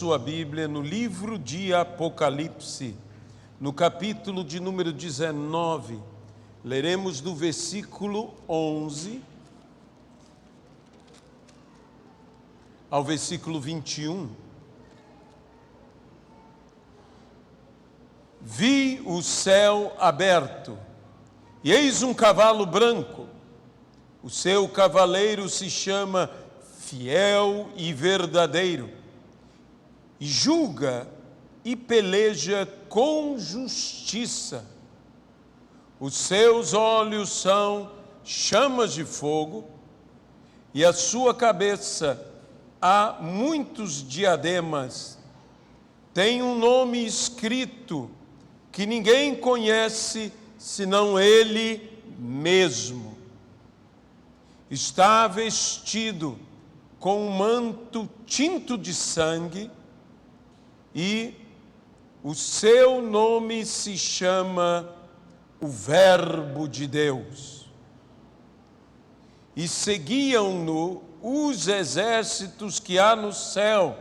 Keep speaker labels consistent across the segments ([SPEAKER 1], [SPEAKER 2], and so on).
[SPEAKER 1] Sua Bíblia no livro de Apocalipse, no capítulo de número 19, leremos do versículo 11 ao versículo 21. Vi o céu aberto, e eis um cavalo branco. O seu cavaleiro se chama Fiel e Verdadeiro, e julga e peleja com justiça. Os seus olhos são chamas de fogo, e a sua cabeça há muitos diademas. Tem um nome escrito que ninguém conhece senão ele mesmo. Está vestido com um manto tinto de sangue, e o seu nome se chama o Verbo de Deus. E seguiam-no os exércitos que há no céu,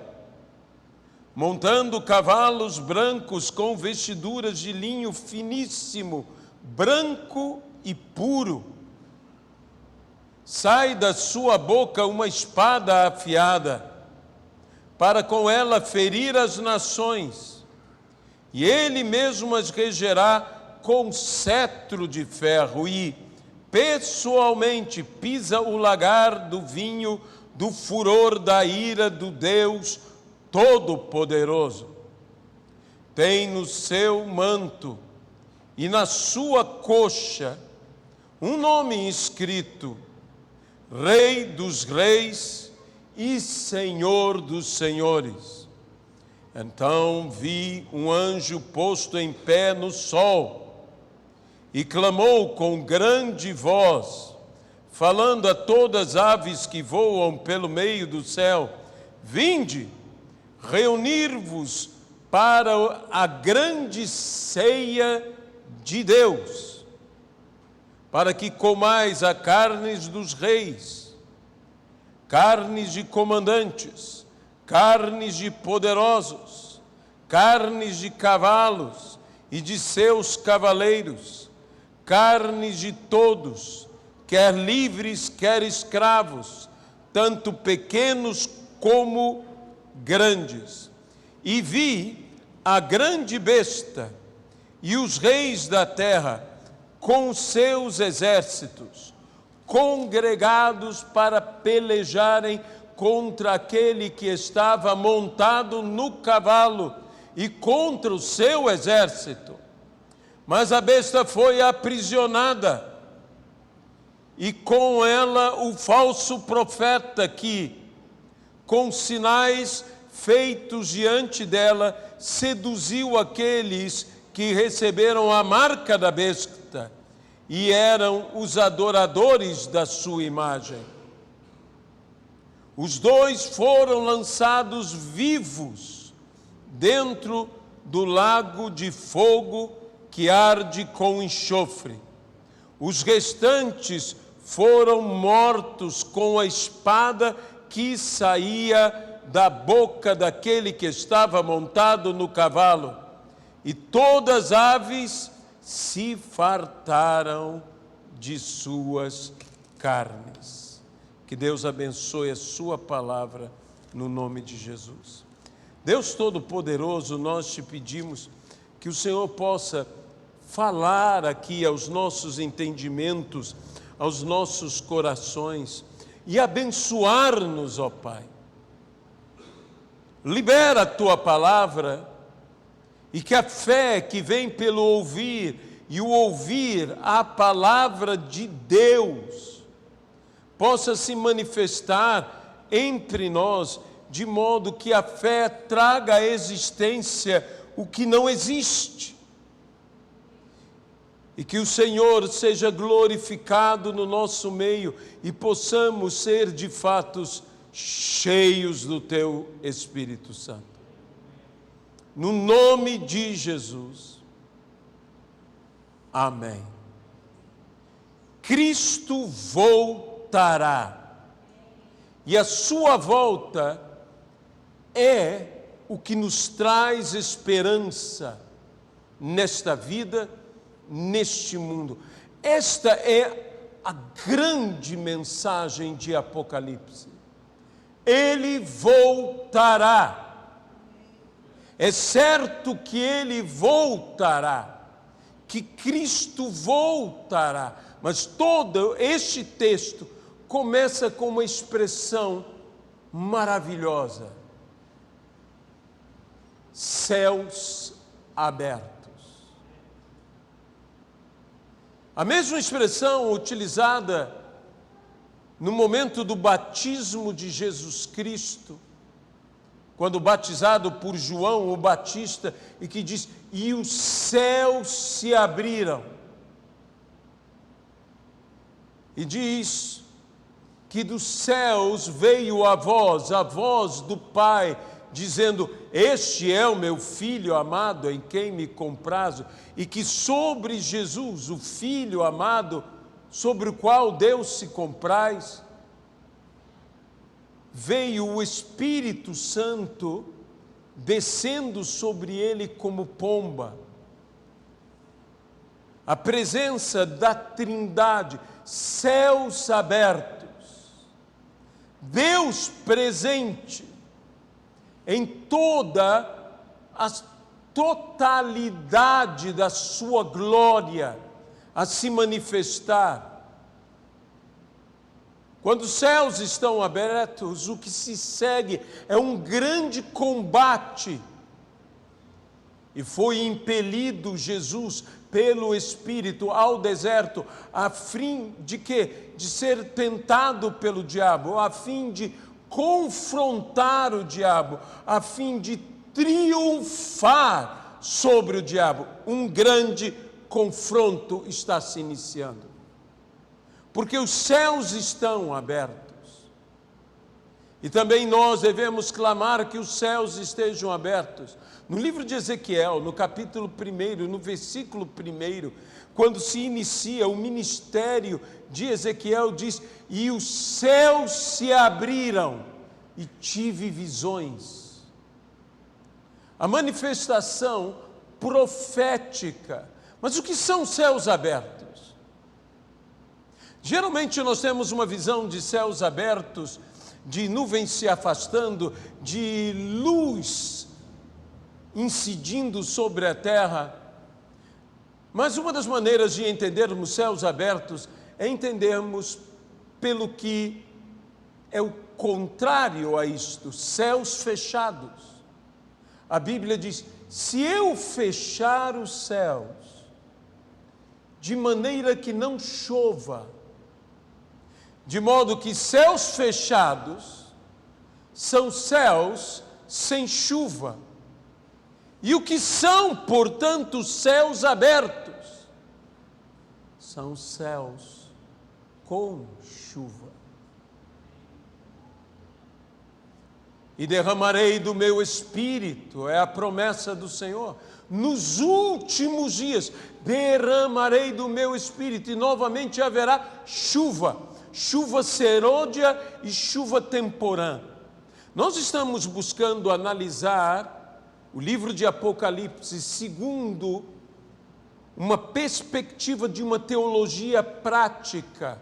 [SPEAKER 1] montando cavalos brancos com vestiduras de linho finíssimo, branco e puro. Sai da sua boca uma espada afiada, para com ela ferir as nações, e ele mesmo as regerá com cetro de ferro, e pessoalmente pisa o lagar do vinho do furor da ira do Deus Todo-Poderoso. Tem no seu manto e na sua coxa um nome escrito: Rei dos Reis e Senhor dos Senhores. Então vi um anjo posto em pé no sol, e clamou com grande voz, falando a todas as aves que voam pelo meio do céu: vinde, reunir-vos para a grande ceia de Deus, para que comais a carnes dos reis, carnes de comandantes, carnes de poderosos, carnes de cavalos e de seus cavaleiros, carnes de todos, quer livres, quer escravos, tanto pequenos como grandes. E vi a grande besta e os reis da terra com seus exércitos, congregados para pelejarem contra aquele que estava montado no cavalo e contra o seu exército. Mas a besta foi aprisionada, e com ela o falso profeta que, com sinais feitos diante dela, seduziu aqueles que receberam a marca da besta e eram os adoradores da sua imagem. Os dois foram lançados vivos dentro do lago de fogo que arde com enxofre. Os restantes foram mortos com a espada que saía da boca daquele que estava montado no cavalo, e todas as aves se fartaram de suas carnes. Que Deus abençoe a sua palavra no nome de Jesus. Deus Todo-Poderoso, nós te pedimos que o Senhor possa falar aqui aos nossos entendimentos, aos nossos corações, e abençoar-nos, ó Pai. Libera a tua palavra, e que a fé que vem pelo ouvir, e o ouvir a palavra de Deus, possa se manifestar entre nós, de modo que a fé traga à existência o que não existe. E que o Senhor seja glorificado no nosso meio, e possamos ser de fato cheios do Teu Espírito Santo. No nome de Jesus. Amém. Cristo voltará. E a sua volta é o que nos traz esperança nesta vida, neste mundo. Esta é a grande mensagem de Apocalipse. Ele voltará. É certo que ele voltará, que Cristo voltará. Mas todo este texto começa com uma expressão maravilhosa: céus abertos. A mesma expressão utilizada no momento do batismo de Jesus Cristo, quando batizado por João o Batista, e que diz: e os céus se abriram. E diz que dos céus veio a voz do Pai, dizendo: este é o meu Filho amado, em quem me comprazo. E que sobre Jesus, o Filho amado, sobre o qual Deus se compraz, veio o Espírito Santo descendo sobre ele como pomba. A presença da Trindade, céus abertos, Deus presente em toda a totalidade da sua glória a se manifestar. Quando os céus estão abertos, o que se segue é um grande combate. E foi impelido Jesus pelo Espírito ao deserto, a fim de quê? De ser tentado pelo diabo, a fim de confrontar o diabo, a fim de triunfar sobre o diabo. Um grande confronto está se iniciando, porque os céus estão abertos. E também nós devemos clamar que os céus estejam abertos. No livro de Ezequiel, no capítulo 1, no versículo 1, quando se inicia o ministério de Ezequiel, diz: e os céus se abriram e tive visões. A manifestação profética. Mas o que são céus abertos? Geralmente nós temos uma visão de céus abertos, de nuvens se afastando, de luz incidindo sobre a terra. Mas uma das maneiras de entendermos céus abertos é entendermos pelo que é o contrário a isto: céus fechados. A Bíblia diz: se eu fechar os céus, de maneira que não chova, de modo que céus fechados são céus sem chuva. E o que são, portanto, céus abertos? São céus com chuva. E derramarei do meu espírito, é a promessa do Senhor. Nos últimos dias derramarei do meu espírito, e novamente haverá chuva, chuva serôdia e chuva temporã. Nós estamos buscando analisar o livro de Apocalipse segundo uma perspectiva de uma teologia prática,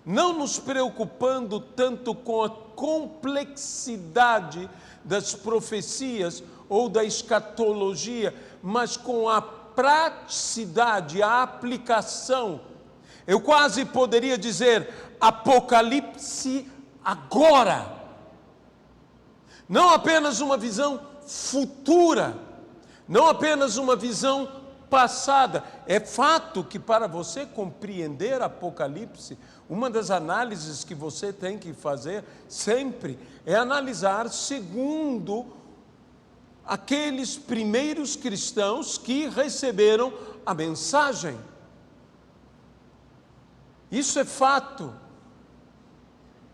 [SPEAKER 1] não nos preocupando tanto com a complexidade das profecias ou da escatologia, mas com a praticidade, a aplicação. Eu quase poderia dizer Apocalipse agora. Não apenas uma visão futura, não apenas uma visão passada. É fato que para você compreender Apocalipse, uma das análises que você tem que fazer sempre é analisar segundo aqueles primeiros cristãos que receberam a mensagem. Isso é fato.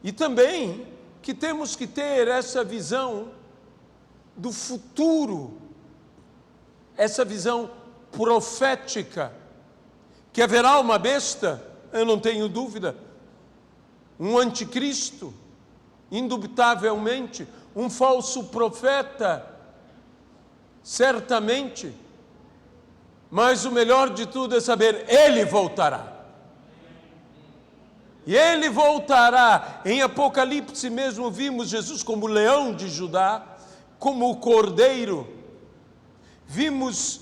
[SPEAKER 1] E também que temos que ter essa visão do futuro, essa visão profética, que haverá uma besta, eu não tenho dúvida, um anticristo, indubitavelmente, um falso profeta, certamente, mas o melhor de tudo é saber, Ele voltará. E Ele voltará. Em Apocalipse mesmo vimos Jesus como o leão de Judá, como o cordeiro. Vimos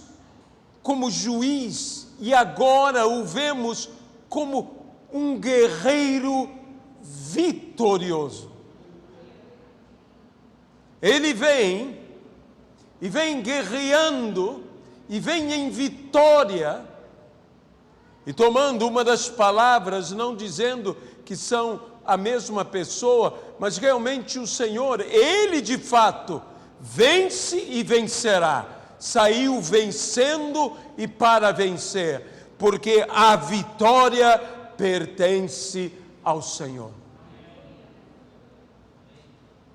[SPEAKER 1] como juiz e agora o vemos como um guerreiro vitorioso. Ele vem e vem guerreando e vem em vitória e tomando uma das palavras, não dizendo que são a mesma pessoa, mas realmente o Senhor, Ele de fato vence e vencerá. Saiu vencendo e para vencer, porque a vitória pertence ao Senhor.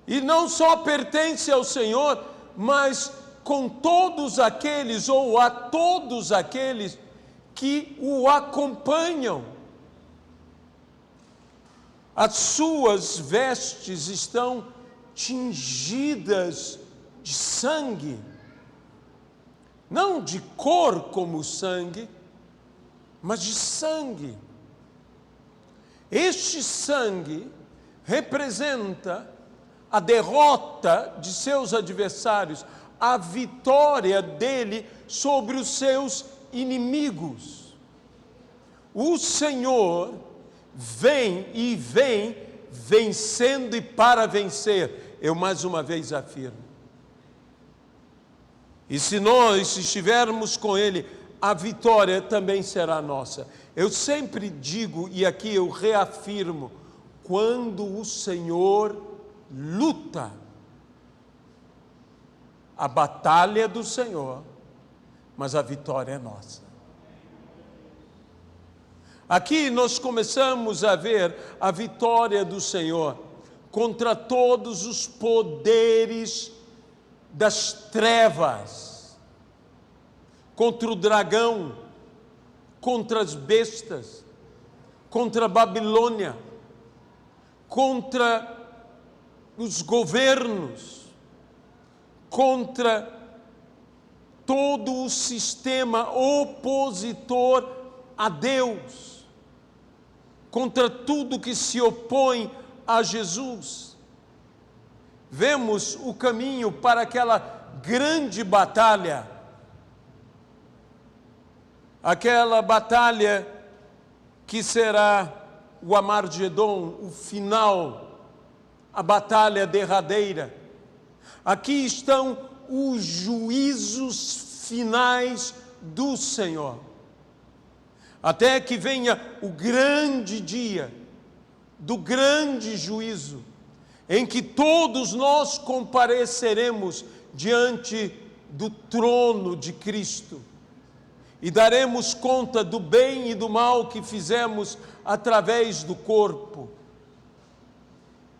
[SPEAKER 1] E não só pertence ao Senhor, mas com todos aqueles, ou a todos aqueles que o acompanham. As suas vestes estão tingidas de sangue, não de cor como o sangue, mas de sangue. Este sangue representa a derrota de seus adversários, a vitória dele sobre os seus inimigos. O Senhor vem e vem vencendo e para vencer. Eu mais uma vez afirmo. E se nós estivermos com Ele, a vitória também será nossa. Eu sempre digo, e aqui eu reafirmo, quando o Senhor luta, a batalha é do Senhor, mas a vitória é nossa. Aqui nós começamos a ver a vitória do Senhor contra todos os poderes das trevas, contra o dragão, contra as bestas, contra a Babilônia, contra os governos, contra todo o sistema opositor a Deus, contra tudo que se opõe a Jesus. Vemos o caminho para aquela grande batalha, aquela batalha que será o Amargedon, o final, a batalha derradeira. Aqui estão os juízos finais do Senhor, até que venha o grande dia do grande juízo, em que todos nós compareceremos diante do trono de Cristo e daremos conta do bem e do mal que fizemos através do corpo.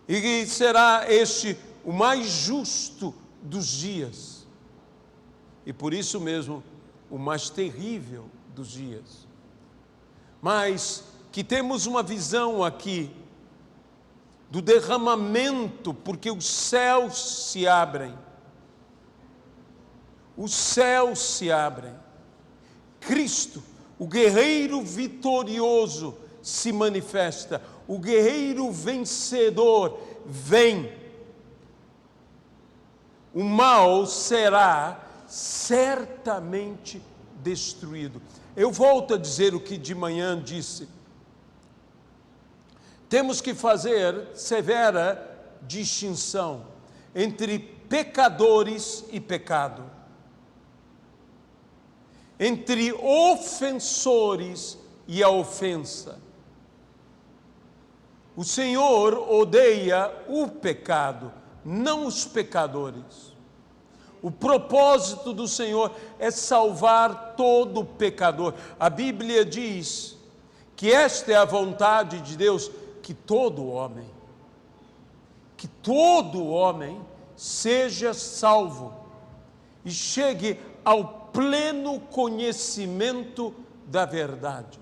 [SPEAKER 1] E será este o mais justo dos dias, e por isso mesmo o mais terrível dos dias. Mas que temos uma visão aqui do derramamento, porque os céus se abrem. Os céus se abrem. Cristo, o guerreiro vitorioso, se manifesta. O guerreiro vencedor vem. O mal será certamente destruído. Eu volto a dizer o que de manhã disse. Temos que fazer severa distinção entre pecadores e pecado, entre ofensores e a ofensa. O Senhor odeia o pecado, não os pecadores. O propósito do Senhor é salvar todo pecador. A Bíblia diz que esta é a vontade de Deus, que todo homem seja salvo e chegue ao pleno conhecimento da verdade.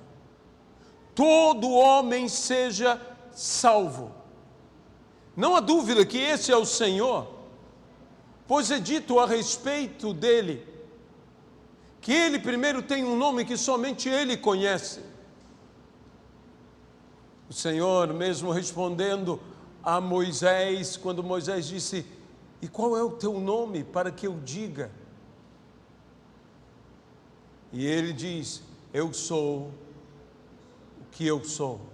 [SPEAKER 1] Todo homem seja salvo. Não há dúvida que esse é o Senhor, pois é dito a respeito dele, que ele primeiro tem um nome que somente ele conhece. O Senhor mesmo respondendo a Moisés, quando Moisés disse: e qual é o teu nome para que eu diga? E ele diz: eu sou o que eu sou.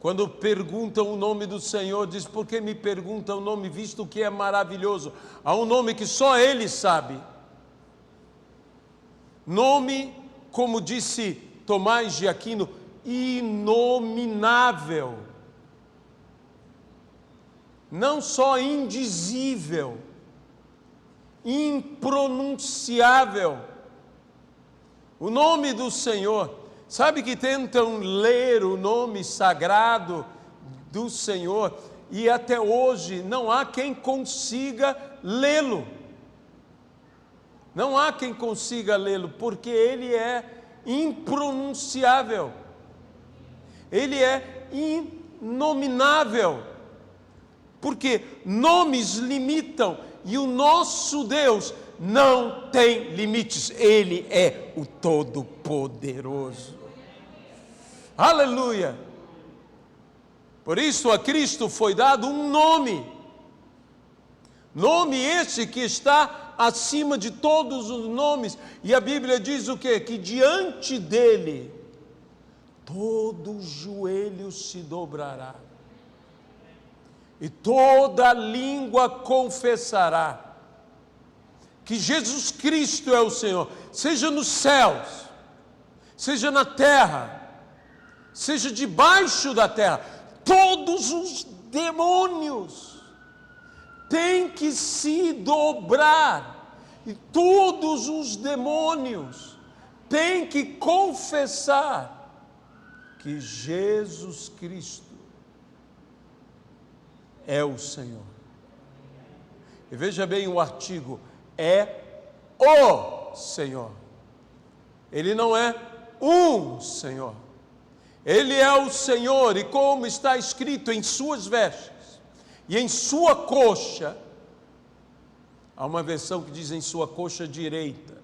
[SPEAKER 1] Quando perguntam o nome do Senhor, diz: por que me perguntam o nome, visto que é maravilhoso? Há um nome que só Ele sabe. Nome, como disse Tomás de Aquino, inominável. Não só indizível, impronunciável. O nome do Senhor. Sabe que tentam ler o nome sagrado do Senhor e até hoje não há quem consiga lê-lo. Não há quem consiga lê-lo, porque ele é impronunciável. Ele é inominável. Porque nomes limitam e o nosso Deus não tem limites. Ele é o Todo-Poderoso. Aleluia! Por isso a Cristo foi dado um nome. Nome esse que está acima de todos os nomes. E a Bíblia diz o quê? Que diante dele todo joelho se dobrará. E toda língua confessará que Jesus Cristo é o Senhor, seja nos céus, seja na terra, seja debaixo da terra. Todos os demônios têm que se dobrar, e todos os demônios têm que confessar que Jesus Cristo é o Senhor. E veja bem o artigo, é o Senhor. Ele não é um Senhor. Ele é o Senhor, e como está escrito em suas vestes e em sua coxa, há uma versão que diz em sua coxa direita,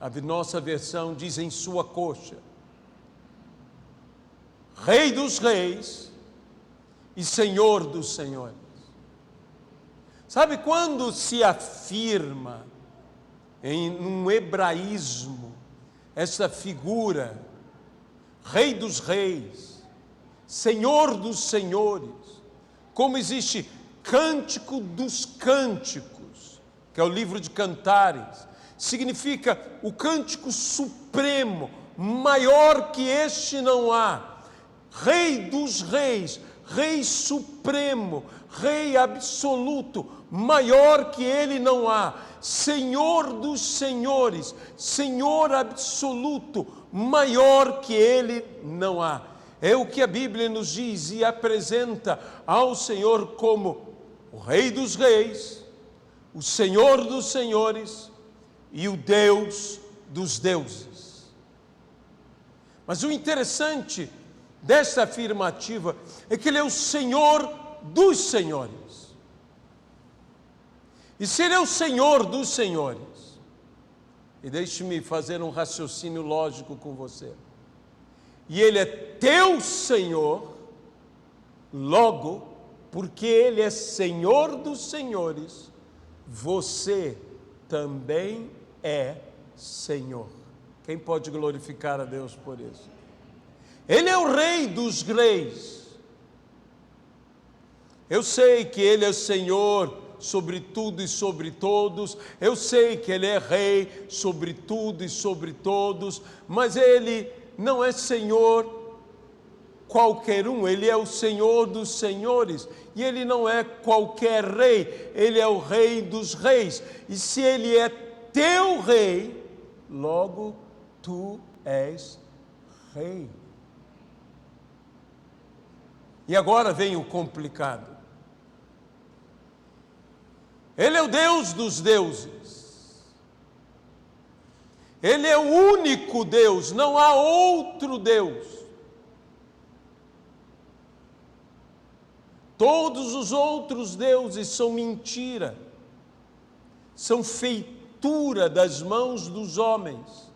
[SPEAKER 1] a nossa versão diz em sua coxa, Rei dos reis e Senhor dos senhores. Sabe quando se afirma em um hebraísmo essa figura, Rei dos reis, Senhor dos senhores, como existe Cântico dos Cânticos, que é o livro de Cantares, significa o cântico supremo, maior que este não há. Rei dos reis, Rei supremo, Rei absoluto, maior que ele não há. Senhor dos senhores, Senhor absoluto, maior que ele não há. É o que a Bíblia nos diz e apresenta ao Senhor como o Rei dos reis, o Senhor dos senhores e o Deus dos deuses. Mas o interessante dessa afirmativa é que ele é o Senhor dos senhores. E se ele é o Senhor dos senhores, e deixe-me fazer um raciocínio lógico com você, e ele é teu Senhor, logo, porque ele é Senhor dos senhores, você também é Senhor. Quem pode glorificar a Deus por isso? Ele é o Rei dos reis. Eu sei que ele é Senhor sobre tudo e sobre todos, eu sei que ele é Rei sobre tudo e sobre todos, mas ele não é Senhor qualquer um, ele é o Senhor dos senhores, e ele não é qualquer rei, ele é o Rei dos reis, e se ele é teu rei, logo tu és rei. E agora vem o complicado. Ele é o Deus dos deuses. Ele é o único Deus, não há outro Deus. Todos os outros deuses são mentira, são feitura das mãos dos homens.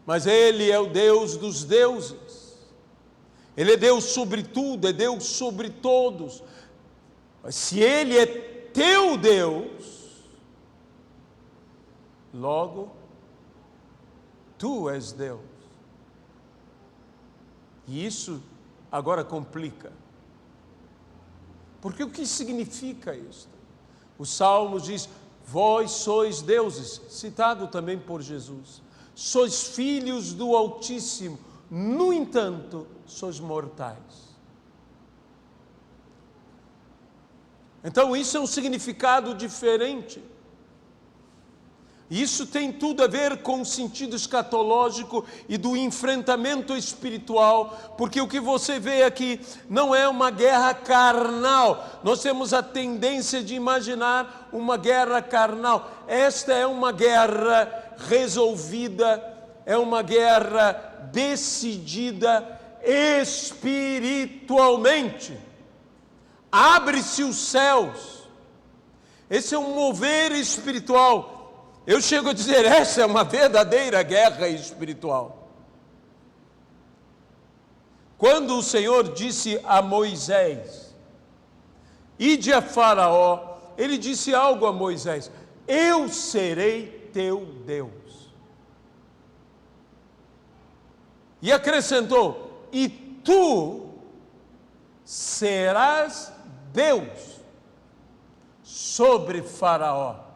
[SPEAKER 1] Mas Ele é o Deus dos deuses. Ele é Deus sobre tudo, é Deus sobre todos. Mas se Ele é teu Deus, logo, tu és Deus. E isso agora complica. Porque o que significa isto? O Salmo diz: vós sois deuses, citado também por Jesus. Sois filhos do Altíssimo, no entanto, sois mortais. Então isso é um significado diferente. Isso tem tudo a ver com o sentido escatológico e do enfrentamento espiritual, porque o que você vê aqui não é uma guerra carnal. Nós temos a tendência de imaginar uma guerra carnal. Esta é uma guerra resolvida, é uma guerra decidida espiritualmente. Abre-se os céus. Esse é um mover espiritual. Eu chego a dizer, essa é uma verdadeira guerra espiritual. Quando o Senhor disse a Moisés, ide a Faraó, Ele disse algo a Moisés: eu serei teu Deus. E acrescentou: e tu serás Deus sobre Faraó.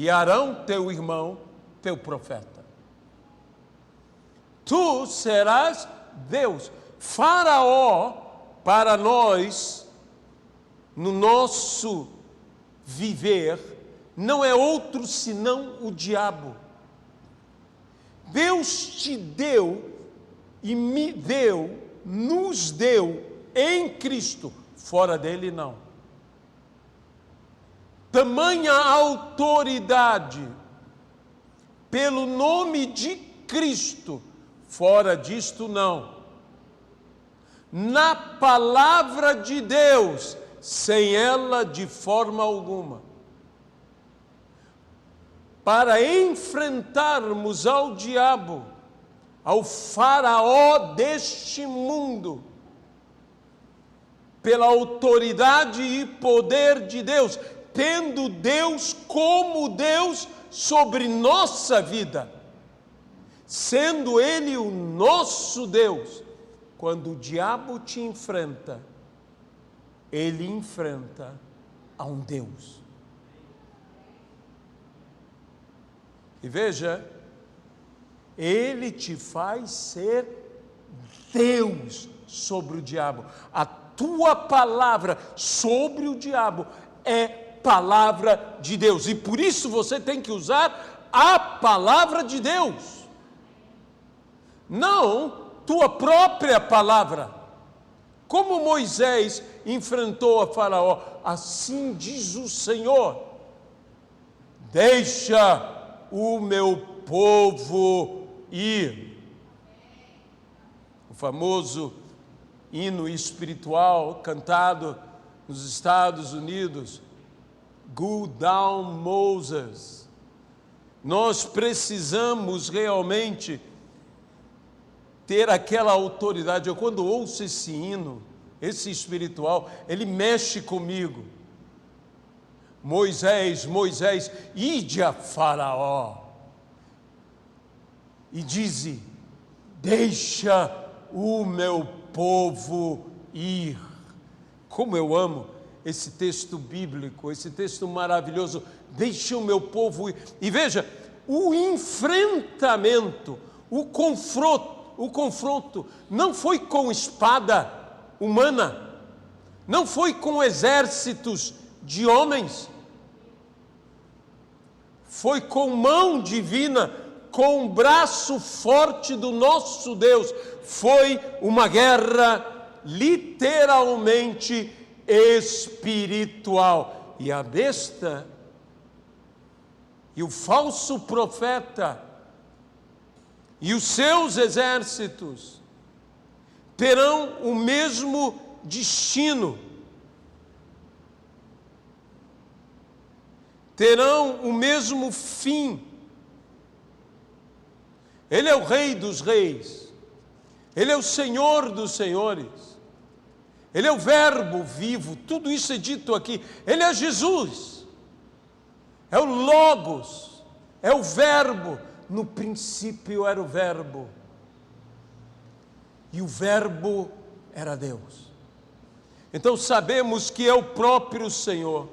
[SPEAKER 1] E Arão, teu irmão, teu profeta. Tu serás Deus. Faraó, para nós, no nosso viver, não é outro senão o diabo. Deus te deu e me deu, nos deu em Cristo. Fora dele, não. Tamanha autoridade pelo nome de Cristo, fora disto não. Na palavra de Deus, sem ela de forma alguma. Para enfrentarmos ao diabo, ao faraó deste mundo, pela autoridade e poder de Deus, tendo Deus como Deus sobre nossa vida, sendo Ele o nosso Deus. Quando o diabo te enfrenta, ele enfrenta a um Deus. E veja, ele te faz ser Deus sobre o diabo. A tua palavra sobre o diabo é palavra de Deus, e por isso você tem que usar a palavra de Deus, não tua própria palavra. Como Moisés enfrentou a Faraó, assim diz o Senhor: deixa o meu povo ir. O famoso hino espiritual cantado nos Estados Unidos, Go down, Moses. Nós precisamos realmente ter aquela autoridade. Eu, quando ouço esse hino, esse espiritual, ele mexe comigo. Moisés, Moisés, ide a Faraó e dize: deixa o meu povo ir. Como eu amo esse texto bíblico, esse texto maravilhoso, deixa o meu povo ir. E veja, o enfrentamento, o confronto não foi com espada humana, não foi com exércitos de homens, foi com mão divina, com o braço forte do nosso Deus. Foi uma guerra literalmente espiritual. E a besta e o falso profeta e os seus exércitos terão o mesmo destino, terão o mesmo fim. Ele é o Rei dos Reis, Ele é o Senhor dos Senhores, Ele é o Verbo vivo, tudo isso é dito aqui. Ele é Jesus, é o Logos, é o Verbo. No princípio era o Verbo, e o Verbo era Deus. Então sabemos que é o próprio Senhor,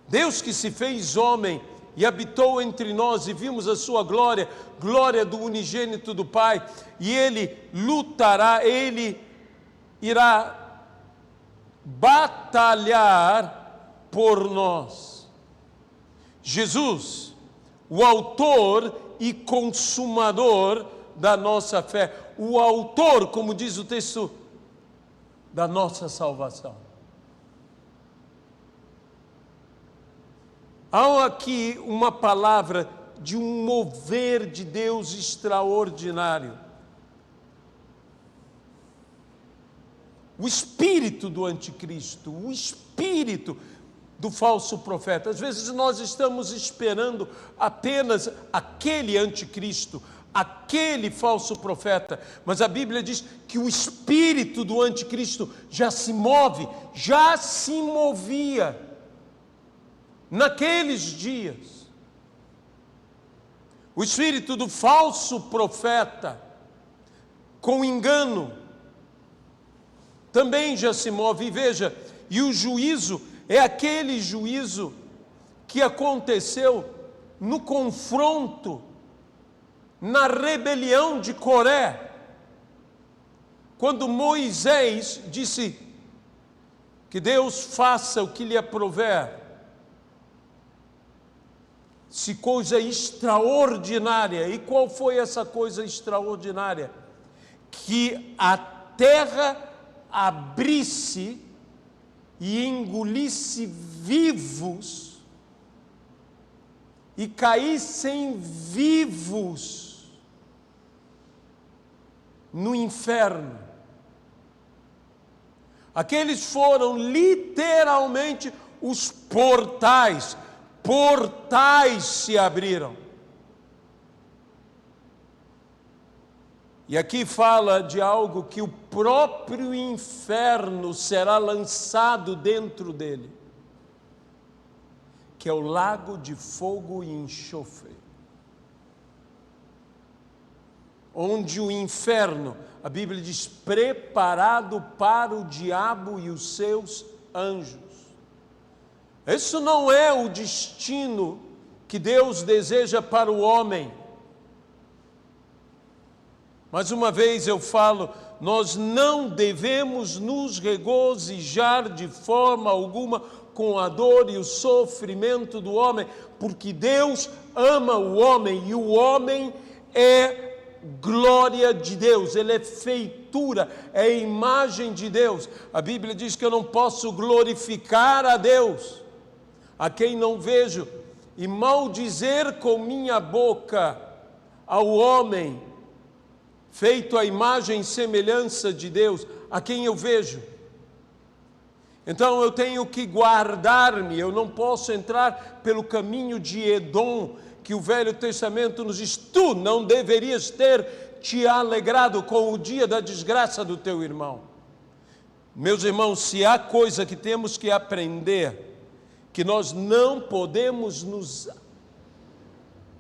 [SPEAKER 1] Deus que se fez homem e habitou entre nós, e vimos a sua glória, glória do unigênito do Pai, e Ele lutará, Ele irá batalhar por nós. Jesus, o autor e consumador da nossa fé, o autor, como diz o texto, da nossa salvação. Há aqui uma palavra de um mover de Deus extraordinário. O espírito do anticristo, o espírito do falso profeta. Às vezes nós estamos esperando apenas aquele anticristo, aquele falso profeta, mas a Bíblia diz que o espírito do anticristo já se move, já se movia naqueles dias. O espírito do falso profeta, com engano, também já se move. E veja, e o juízo é aquele juízo que aconteceu no confronto, na rebelião de Coré, quando Moisés disse que Deus faça o que lhe aprouver. Se coisa extraordinária. E qual foi essa coisa extraordinária? Que a terra abrisse e engolisse vivos e caíssem vivos no inferno. Aqueles foram literalmente os portais se abriram. E aqui fala de algo que o próprio inferno será lançado dentro dele, que é o lago de fogo e enxofre, onde o inferno, a Bíblia diz, preparado para o diabo e os seus anjos. Isso não é o destino que Deus deseja para o homem. Mais uma vez eu falo, nós não devemos nos regozijar de forma alguma com a dor e o sofrimento do homem, porque Deus ama o homem, e o homem é glória de Deus, ele é feitura, é imagem de Deus. A Bíblia diz que eu não posso glorificar a Deus, a quem não vejo, e maldizer com minha boca ao homem, feito à imagem e semelhança de Deus, a quem eu vejo. Então eu tenho que guardar-me, eu não posso entrar pelo caminho de Edom, que o Velho Testamento nos diz, tu não deverias ter te alegrado com o dia da desgraça do teu irmão. Meus irmãos, se há coisa que temos que aprender, que nós não podemos nos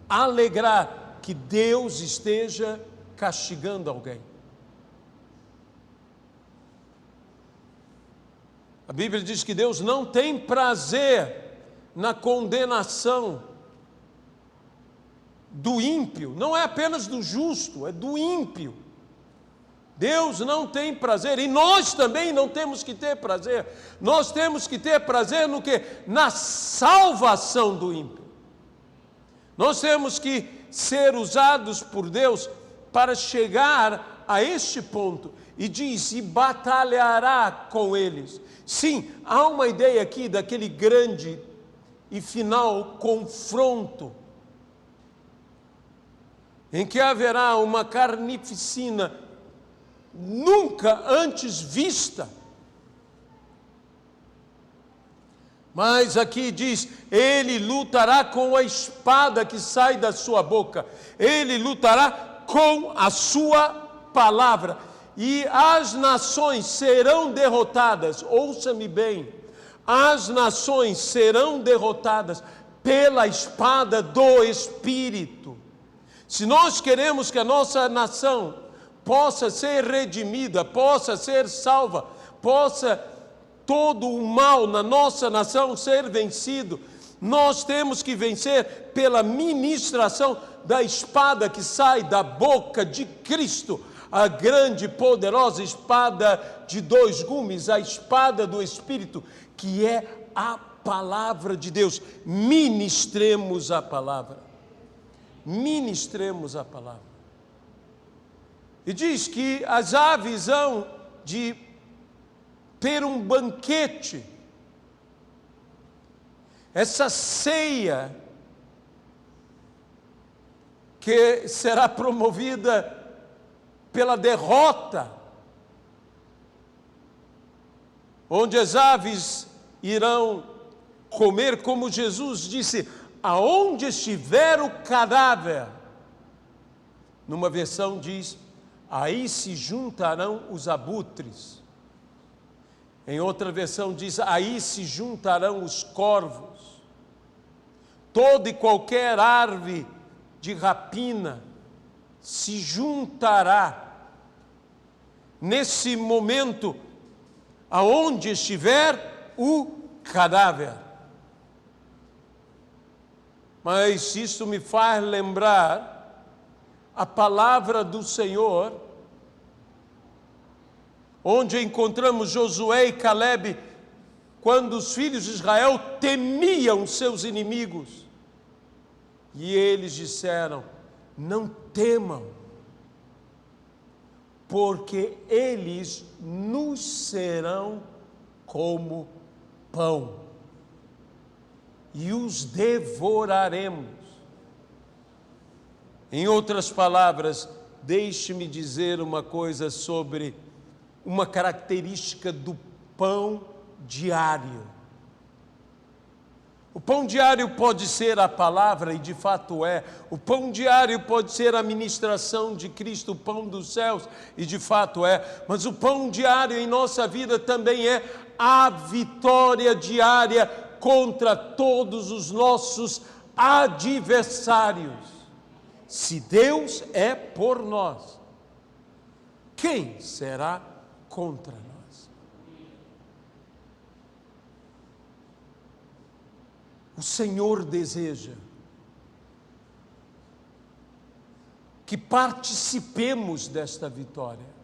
[SPEAKER 1] alegrar que Deus esteja castigando alguém. A Bíblia diz que Deus não tem prazer na condenação do ímpio, não é apenas do justo, é do ímpio. Deus não tem prazer, e nós também não temos que ter prazer. Nós temos que ter prazer no quê? Na salvação do ímpio. Nós temos que ser usados por Deus para chegar a este ponto. E diz, e batalhará com eles. Sim, há uma ideia aqui daquele grande e final confronto, em que haverá uma carnificina, nunca antes vista. Mas aqui diz, ele lutará com a espada que sai da sua boca. Ele lutará com a sua palavra. E as nações serão derrotadas. Ouça-me bem. As nações serão derrotadas pela espada do Espírito. Se nós queremos que a nossa nação possa ser redimida, possa ser salva, possa todo o mal na nossa nação ser vencido, nós temos que vencer pela ministração da espada que sai da boca de Cristo, a grande, poderosa espada de dois gumes, a espada do Espírito, que é a palavra de Deus. Ministremos a palavra. Ministremos a palavra. E diz que as aves hão de ter um banquete. Essa ceia que será promovida pela derrota, onde as aves irão comer, como Jesus disse, aonde estiver o cadáver. Numa versão diz, aí se juntarão os abutres. Em outra versão diz, aí se juntarão os corvos. Toda e qualquer ave de rapina se juntará nesse momento aonde estiver o cadáver. Mas isso me faz lembrar a palavra do Senhor, onde encontramos Josué e Calebe, quando os filhos de Israel temiam seus inimigos. E eles disseram, não temam, porque eles nos serão como pão, e os devoraremos. Em outras palavras, deixe-me dizer uma coisa sobre uma característica do pão diário. O pão diário pode ser a palavra, e de fato é. O pão diário pode ser a ministração de Cristo, o pão dos céus, e de fato é. Mas o pão diário em nossa vida também é a vitória diária contra todos os nossos adversários. Se Deus é por nós, quem será contra nós? O Senhor deseja que participemos desta vitória.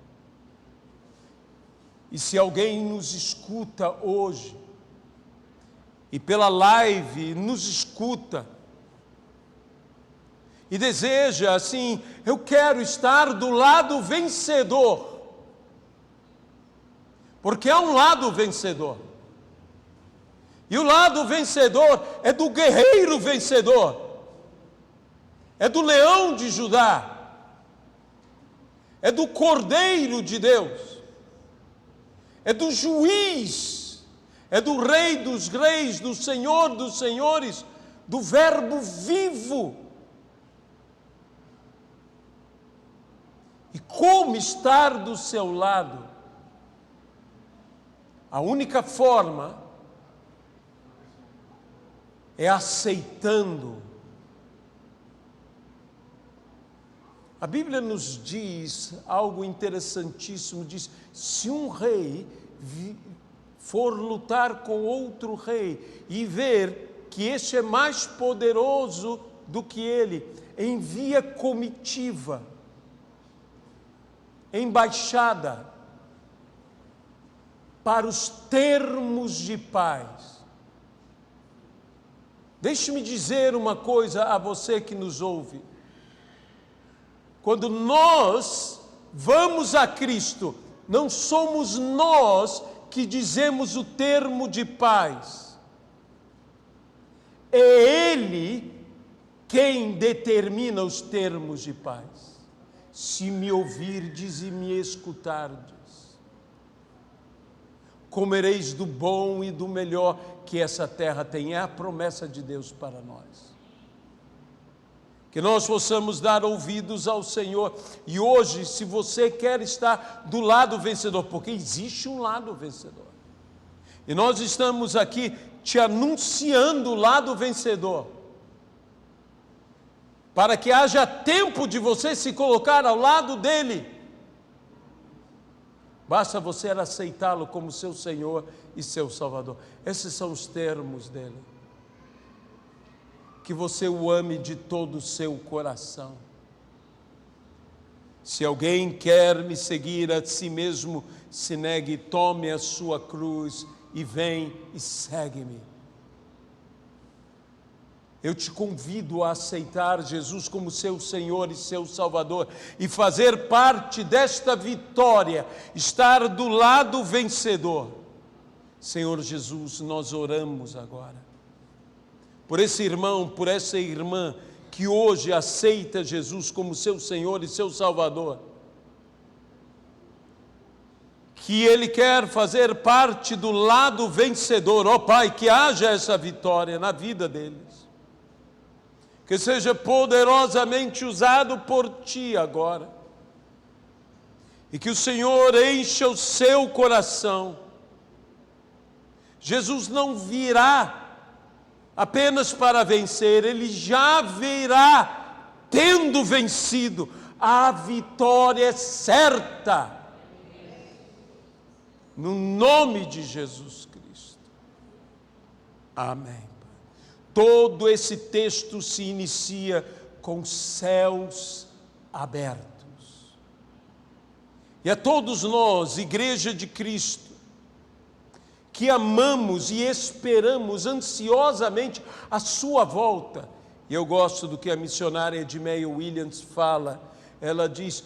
[SPEAKER 1] E se alguém nos escuta hoje, e pela live nos escuta, e deseja assim, eu quero estar do lado vencedor, porque há um lado vencedor. E o lado vencedor é do guerreiro vencedor, é do leão de Judá, é do Cordeiro de Deus, é do juiz, é do Rei dos reis, do Senhor dos senhores, do Verbo vivo. E como estar do seu lado? A única forma é aceitando. A Bíblia nos diz algo interessantíssimo, diz, se um rei for lutar com outro rei e ver que este é mais poderoso do que ele, envia comitiva, embaixada, para os termos de paz. Deixe-me dizer uma coisa a você que nos ouve. Quando nós vamos a Cristo, não somos nós que dizemos o termo de paz. É Ele quem determina os termos de paz. se me ouvirdes e me escutardes. Comereis do bom e do melhor que essa terra tem. É a promessa de Deus para nós. Que nós possamos dar ouvidos ao Senhor. E hoje, se você quer estar do lado vencedor, porque existe um lado vencedor. E nós estamos aqui te anunciando o lado vencedor. Para que haja tempo de você se colocar ao lado dele. Basta você aceitá-lo como seu Senhor e seu Salvador. Esses são os termos dele. Que você o ame de todo o seu coração. Se alguém quer me seguir, a si mesmo se negue, tome a sua cruz e vem e segue-me. Eu te convido a aceitar Jesus como seu Senhor e seu Salvador e fazer parte desta vitória, estar do lado vencedor. Senhor Jesus, nós oramos agora por esse irmão, por essa irmã que hoje aceita Jesus como seu Senhor e seu Salvador, que ele quer fazer parte do lado vencedor. Ó Pai, que haja essa vitória na vida deles, que seja poderosamente usado por Ti agora, e que o Senhor encha o seu coração. Jesus não virá apenas para vencer, Ele já virá tendo vencido. A vitória é certa, no nome de Jesus Cristo. Amém. Todo esse texto se inicia com céus abertos. E a todos nós, Igreja de Cristo, que amamos e esperamos ansiosamente a sua volta. E eu gosto do que a missionária Edmeia Williams fala. Ela diz: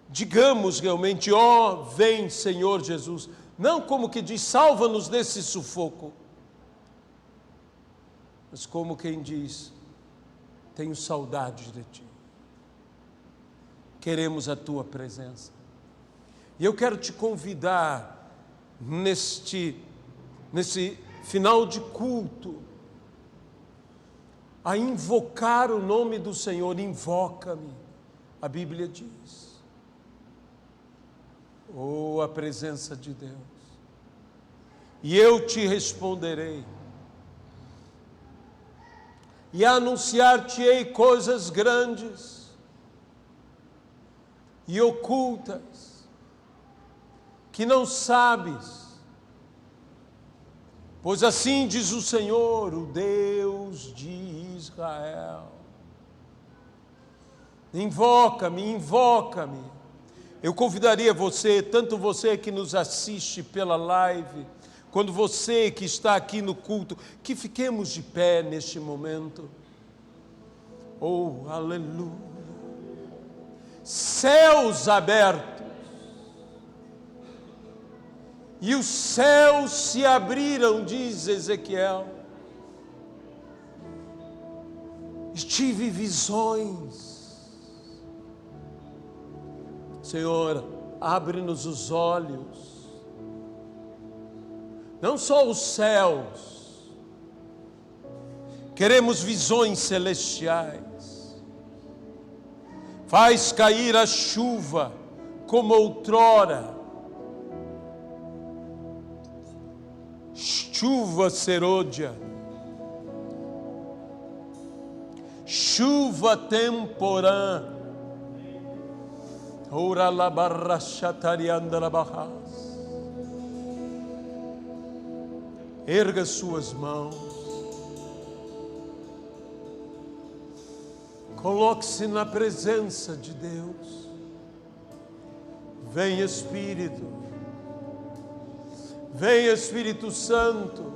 [SPEAKER 1] digamos realmente, ó, vem Senhor Jesus. Não como que diz, salva-nos desse sufoco, mas como quem diz, tenho saudade de Ti. Queremos a Tua presença. E eu quero te convidar nesse final de culto a invocar o nome do Senhor. Invoca-me, a Bíblia diz. Oh, a presença de Deus. E eu te responderei. E anunciar-te-ei coisas grandes e ocultas, que não sabes. Pois assim diz o Senhor, o Deus de Israel. Invoca-me, invoca-me. Eu convidaria você, tanto você que nos assiste pela live, quando você que está aqui no culto, que fiquemos de pé neste momento. Oh, aleluia! Céus abertos. E os céus se abriram, diz Ezequiel. Tive visões. Senhor, abre-nos os olhos. Não só os céus, queremos visões celestiais. Faz cair a chuva como outrora. Chuva serôdia. Chuva temporã. Ora la barra chatarianda la barras. Erga suas mãos. Coloque-se na presença de Deus. Vem Espírito. Vem Espírito Santo.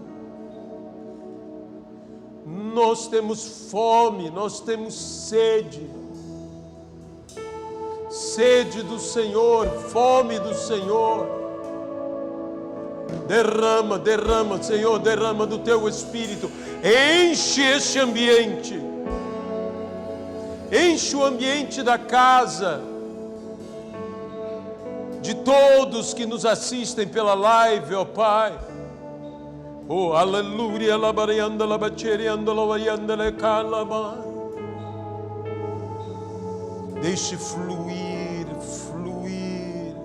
[SPEAKER 1] Nós temos fome, nós temos sede. Sede do Senhor, fome do Senhor. Derrama, derrama, Senhor, derrama do Teu Espírito. Enche este ambiente. Enche o ambiente da casa. de todos que nos assistem pela live, ó Pai. Oh, aleluia, labarianda, labacherianda, lavarianda, lecalama. Deixe fluir, fluir.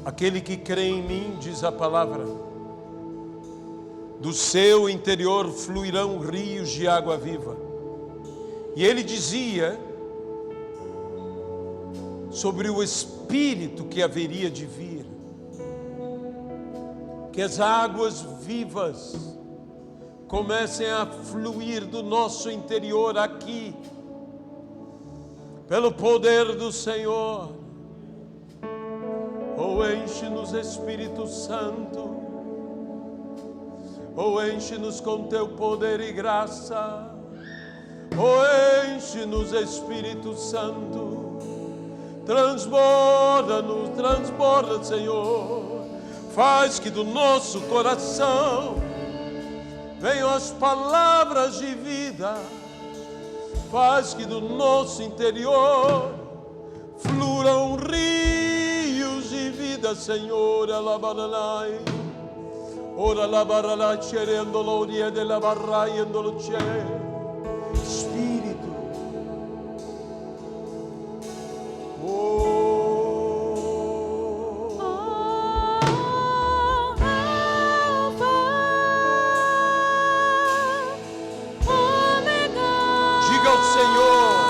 [SPEAKER 1] Aquele que crê em mim, diz a palavra, do seu interior fluirão rios de água viva. E ele dizia sobre o Espírito que haveria de vir, que as águas vivas comecem a fluir do nosso interior aqui, pelo poder do Senhor. Oh, enche-nos, Espírito Santo. Oh, enche-nos com teu poder e graça. Oh, enche-nos, Espírito Santo. Transborda-nos, transborda, Senhor. Faz que do nosso coração venham as palavras de vida. Faz que do nosso interior fluam rios de vida, Senhor. Alabaranai. Ora la barra cerendo l'oria della barra yendo lo c'è. Spirito. Diga ao Senhor.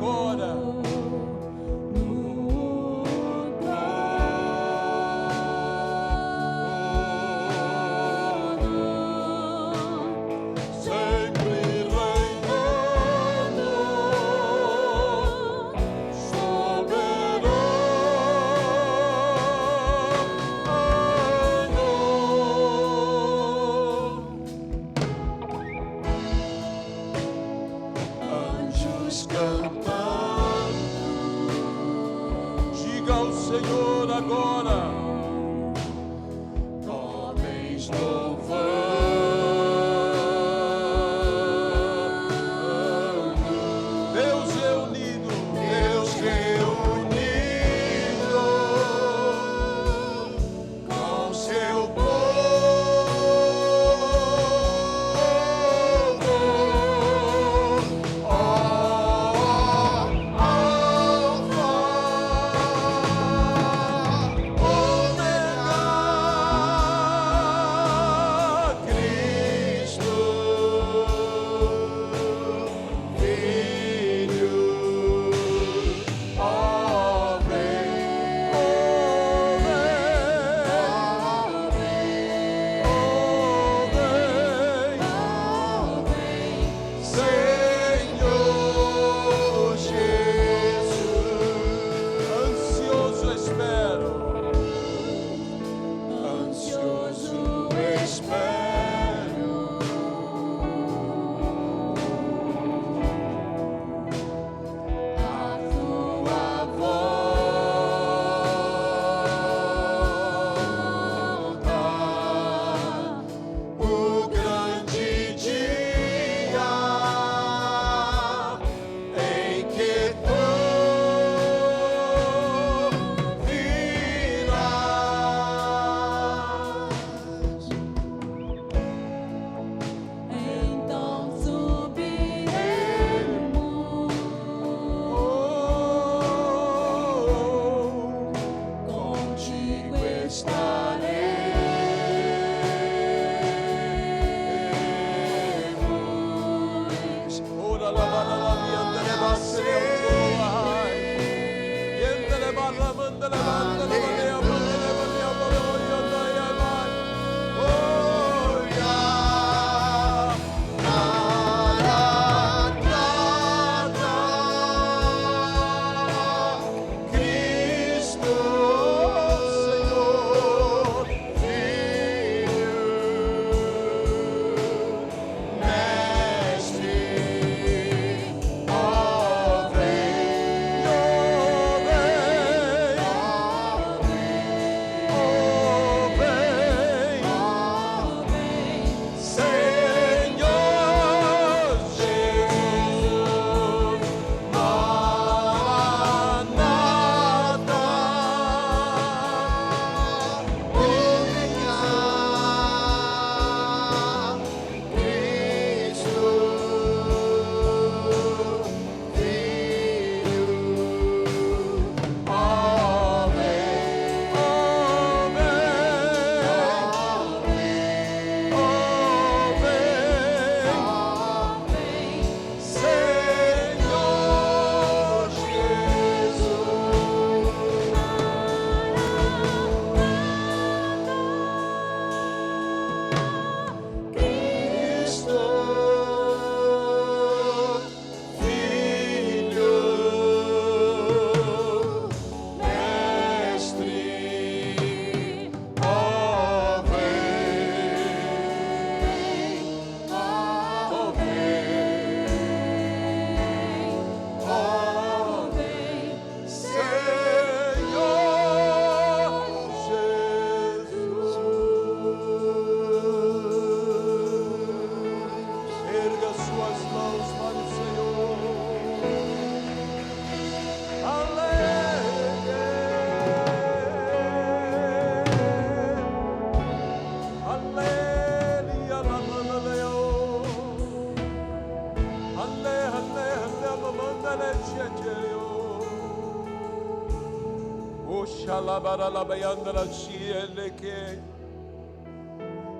[SPEAKER 2] Oh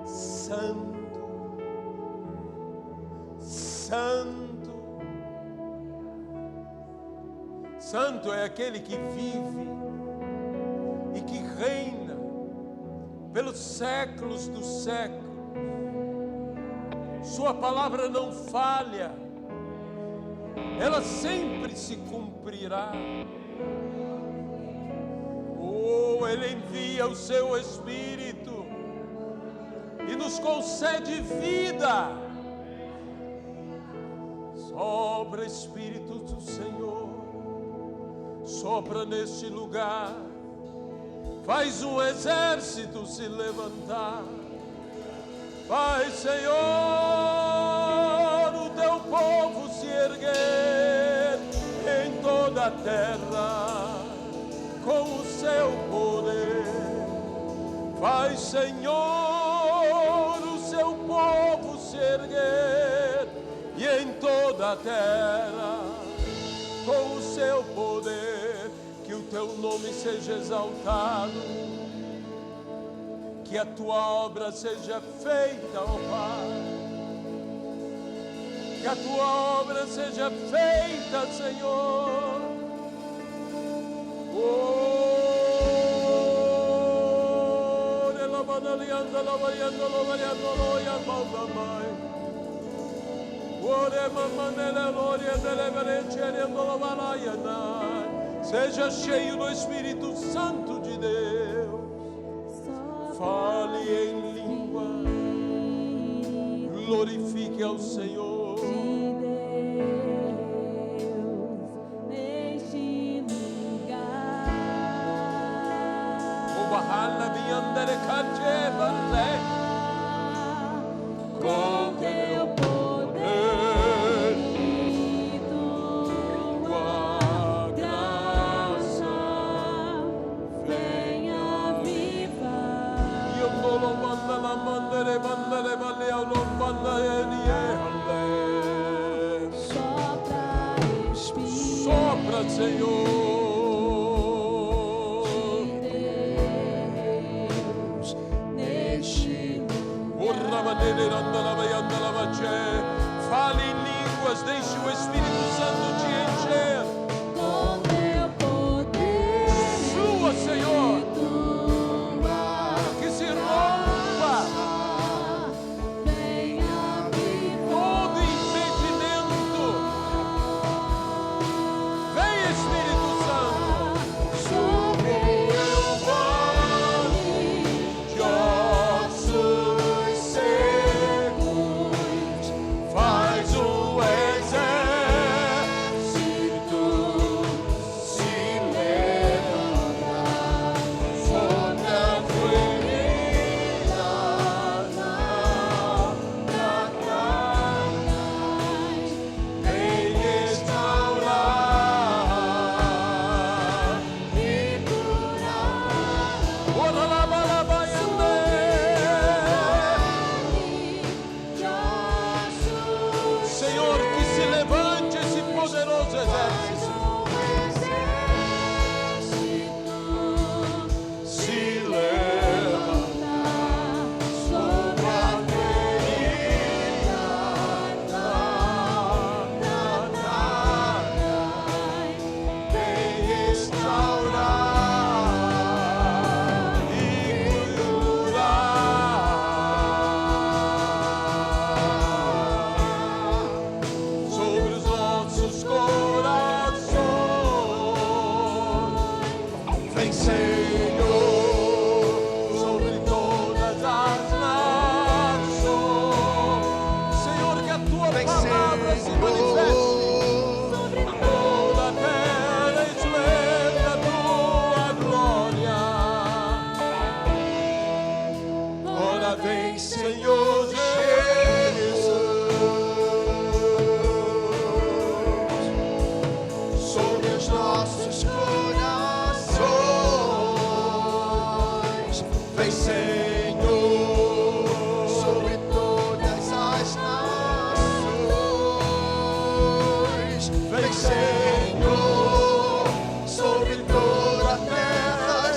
[SPEAKER 1] Santo, Santo, Santo é aquele que vive e que reina pelos séculos dos séculos. Sua palavra não falha, ela sempre se cumprirá. Oh, Ele envia o seu Espírito e nos concede vida. Sopra, Espírito do Senhor, sopra neste lugar, faz um exército se levantar. Faz, Senhor, o teu povo se erguer em toda a terra com o seu poder. Faz, Senhor, o seu povo se erguer e em toda a terra com o seu poder. Que o teu nome seja exaltado, que a tua obra seja feita, ó Pai. Que a tua obra seja feita, Senhor. Oh, ela banalianda, la variando, lo variando, e a malda mai. Ore mamanela, gloria dele verenciere, lo varaiana. Seja cheio do Espírito Santo de Deus. Fale em língua, glorifique ao Senhor.
[SPEAKER 2] Neste lugar,
[SPEAKER 1] O Bahala viandere cacevale,
[SPEAKER 2] com teu poder e tua graça, venha avivar.
[SPEAKER 1] io non lo manda la mandere vale a lo manda e
[SPEAKER 2] Sopra, Espírito
[SPEAKER 1] sopra, Senhor.
[SPEAKER 2] de Deus, neste
[SPEAKER 1] Urra manele randa la vaianda la vace. Fale em línguas, deixe o Espírito Santo te encher.
[SPEAKER 2] com teu poder
[SPEAKER 1] Flua, Senhor,
[SPEAKER 2] e tua
[SPEAKER 1] que se rompa
[SPEAKER 2] venha avivar.
[SPEAKER 1] todo impedimento. Vem, Espírito Santo.
[SPEAKER 2] Sobre o vale
[SPEAKER 1] De ossos secos, faz o exército se levanta sobre a ruína da carne. Vem restaurar
[SPEAKER 2] e curar.
[SPEAKER 1] Ora la balabaiande. Senhor, que se levante esse poderoso exército. Se levanta sobre a ferida da carne. Vem restaurar e curar sobre os nossos corações. Vem, Senhor, sobre todas as nações. Senhor, que a tua palavra se manifeste sobre toda a terra e esplenda a tua glória. Ora vem, Senhor Jesus, sobre os nossos corações. Vem, Senhor, sobre todas as nações. Vem, Senhor, sobre toda a terra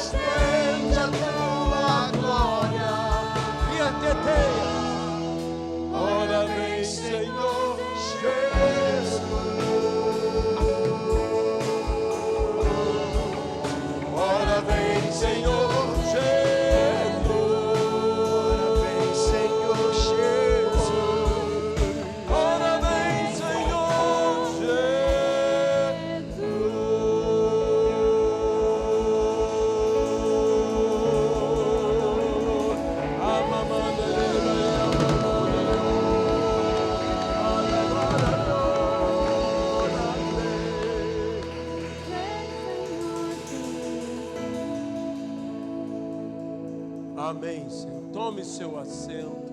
[SPEAKER 1] Amém, Senhor. Tome seu assento.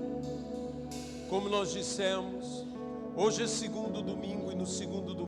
[SPEAKER 1] Como nós dissemos, hoje é segundo domingo e no segundo domingo